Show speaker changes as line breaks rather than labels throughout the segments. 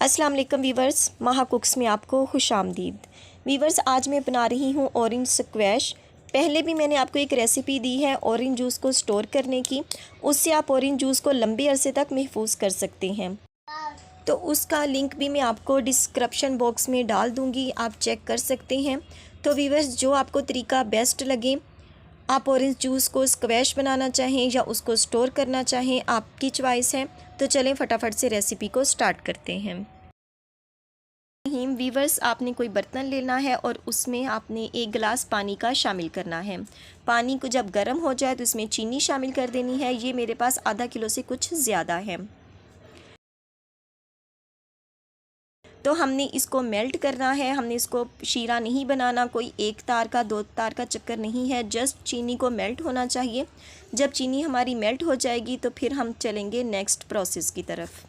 अस्सलाम वालेकुम वीवर्स, माहा कुक्स में आपको खुशामदीद। वीवर्स, आज मैं बना रही हूँ ऑरेंज स्क्वैश। पहले भी मैंने आपको एक रेसिपी दी है ऑरेंज जूस को स्टोर करने की, उससे आप ऑरेंज जूस को लंबे अरसे तक महफूज कर सकते हैं। तो उसका लिंक भी मैं आपको डिस्क्रिप्शन बॉक्स में डाल दूँगी, आप चेक कर सकते हैं। तो वीवर्स, जो आपको तरीका बेस्ट लगे, आप ऑरेंज जूस को स्क्वैश बनाना चाहें या उसको स्टोर करना चाहें, आपकी चॉइस है। तो चलें फटाफट से रेसिपी को स्टार्ट करते हैं। वीवर्स, आपने कोई बर्तन लेना है और उसमें आपने 1 गिलास पानी का शामिल करना है। पानी को जब गर्म हो जाए तो इसमें चीनी शामिल कर देनी है। ये मेरे पास आधा किलो से कुछ ज़्यादा है। तो हमने इसको मेल्ट करना है। हमने इसको शीरा नहीं बनाना, कोई 1 तार का 2 तार का चक्कर नहीं है, जस्ट चीनी को मेल्ट होना चाहिए। जब चीनी हमारी मेल्ट हो जाएगी तो फिर हम चलेंगे नेक्स्ट प्रोसेस की तरफ।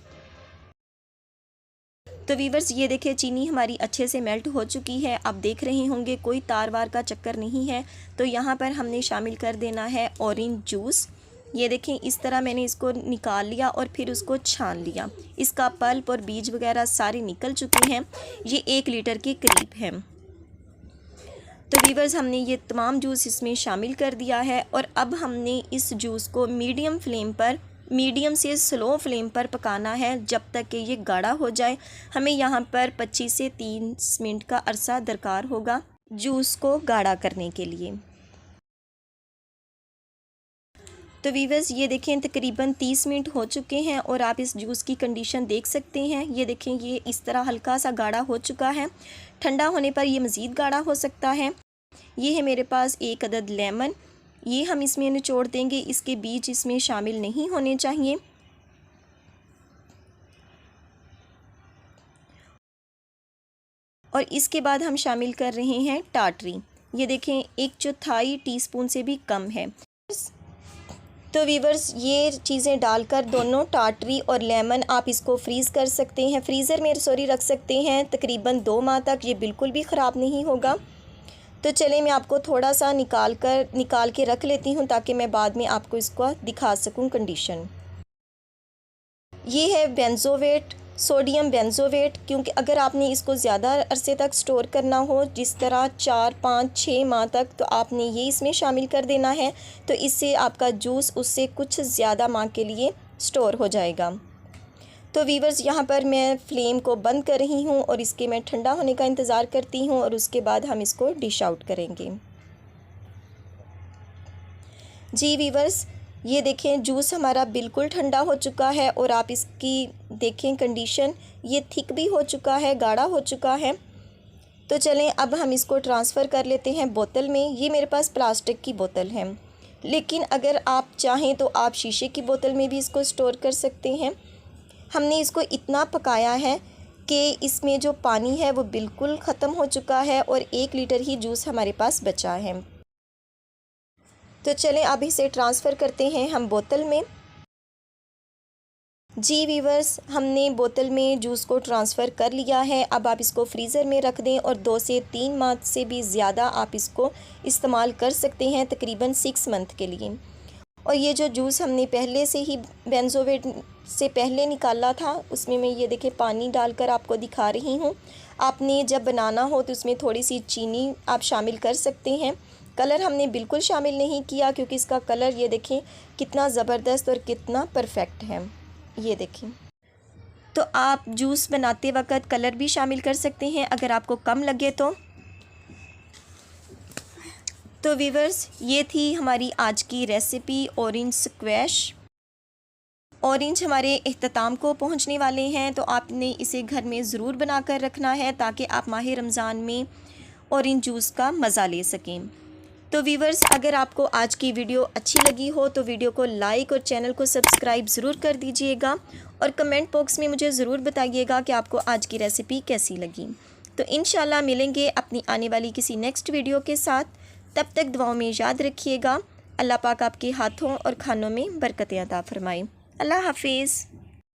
तो वीवर्स, ये देखिए चीनी हमारी अच्छे से मेल्ट हो चुकी है। आप देख रहे होंगे कोई तार वार का चक्कर नहीं है। तो यहाँ पर हमने शामिल कर देना है ऑरेंज जूस। ये देखें, इस तरह मैंने इसको निकाल लिया और फिर उसको छान लिया। इसका पल्प और बीज वगैरह सारे निकल चुके हैं। ये 1 लीटर के करीब है। तो वीवर्स, हमने ये तमाम जूस इसमें शामिल कर दिया है और अब हमने इस जूस को मीडियम से स्लो फ्लेम पर पकाना है जब तक कि ये गाढ़ा हो जाए। हमें यहाँ पर 25 से 30 मिनट का अरसा दरकार होगा जूस को गाढ़ा करने के लिए। तो वीवर्स, ये देखें तकरीबन 30 मिनट हो चुके हैं और आप इस जूस की कंडीशन देख सकते हैं। ये देखें, ये इस तरह हल्का सा गाढ़ा हो चुका है। ठंडा होने पर ये मज़ीद गाढ़ा हो सकता है। ये है मेरे पास 1 अदद लेमन, ये हम इसमें निचोड़ देंगे। इसके बीज इसमें शामिल नहीं होने चाहिए। और इसके बाद हम शामिल कर रहे हैं टाटरी। ये देखें, 1/4 टीस्पून से भी कम है। तो वीवर्स, ये चीज़ें डालकर दोनों टाटरी और लेमन आप इसको फ्रीज़ कर सकते हैं, फ्रीज़र में रख सकते हैं तकरीबन 2 माह तक। ये बिल्कुल भी ख़राब नहीं होगा। तो चलें, मैं आपको थोड़ा सा निकाल के रख लेती हूँ ताकि मैं बाद में आपको इसको दिखा सकूँ कंडीशन। ये है बेंजोवेट, सोडियम बेंजोवेट, क्योंकि अगर आपने इसको ज़्यादा अरसे तक स्टोर करना हो, जिस तरह 4, 5, 6 माह तक, तो आपने ये इसमें शामिल कर देना है। तो इससे आपका जूस उससे कुछ ज़्यादा माह के लिए स्टोर हो जाएगा। तो वीवर्स, यहाँ पर मैं फ्लेम को बंद कर रही हूँ और इसके मैं ठंडा होने का इंतज़ार करती हूँ और उसके बाद हम इसको डिश आउट करेंगे। जी वीवर्स, ये देखें जूस हमारा बिल्कुल ठंडा हो चुका है और आप इसकी देखें कंडीशन, ये थिक भी हो चुका है, गाढ़ा हो चुका है। तो चलें, अब हम इसको ट्रांसफ़र कर लेते हैं बोतल में। ये मेरे पास प्लास्टिक की बोतल है, लेकिन अगर आप चाहें तो आप शीशे की बोतल में भी इसको स्टोर कर सकते हैं। हमने इसको इतना पकाया है कि इसमें जो पानी है वो बिल्कुल ख़त्म हो चुका है और 1 लीटर ही जूस हमारे पास बचा है। तो चलें, अब इसे ट्रांसफ़र करते हैं हम बोतल में। जी वीवर्स, हमने बोतल में जूस को ट्रांसफ़र कर लिया है। अब आप इसको फ्रीज़र में रख दें और 2 से 3 माह से भी ज़्यादा आप इसको इस्तेमाल कर सकते हैं, तकरीबन 6 मंथ के लिए। और ये जो जूस हमने पहले से ही बेंजोवेट से पहले निकाला था, उसमें मैं ये देखें पानी डालकर आपको दिखा रही हूँ। आपने जब बनाना हो तो उसमें थोड़ी सी चीनी आप शामिल कर सकते हैं। कलर हमने बिल्कुल शामिल नहीं किया क्योंकि इसका कलर ये देखें कितना ज़बरदस्त और कितना परफेक्ट है। ये देखें, तो आप जूस बनाते वक्त कलर भी शामिल कर सकते हैं अगर आपको कम लगे तो। तो वीवर्स, ये थी हमारी आज की रेसिपी ऑरेंज स्क्वैश। ऑरेंज हमारे इख्तिताम को पहुंचने वाले हैं, तो आपने इसे घर में ज़रूर बना कर रखना है ताकि आप माह रमज़ान में ऑरेंज जूस का मज़ा ले सकें। तो वीवर्स, अगर आपको आज की वीडियो अच्छी लगी हो तो वीडियो को लाइक और चैनल को सब्सक्राइब ज़रूर कर दीजिएगा और कमेंट बॉक्स में मुझे ज़रूर बताइएगा कि आपको आज की रेसिपी कैसी लगी। तो इंशाल्लाह मिलेंगे अपनी आने वाली किसी नेक्स्ट वीडियो के साथ। तब तक दुआओं में याद रखिएगा। अल्लाह पाक आपके हाथों और खानों में बरकतें अता फरमाए। अल्लाह हाफिज़।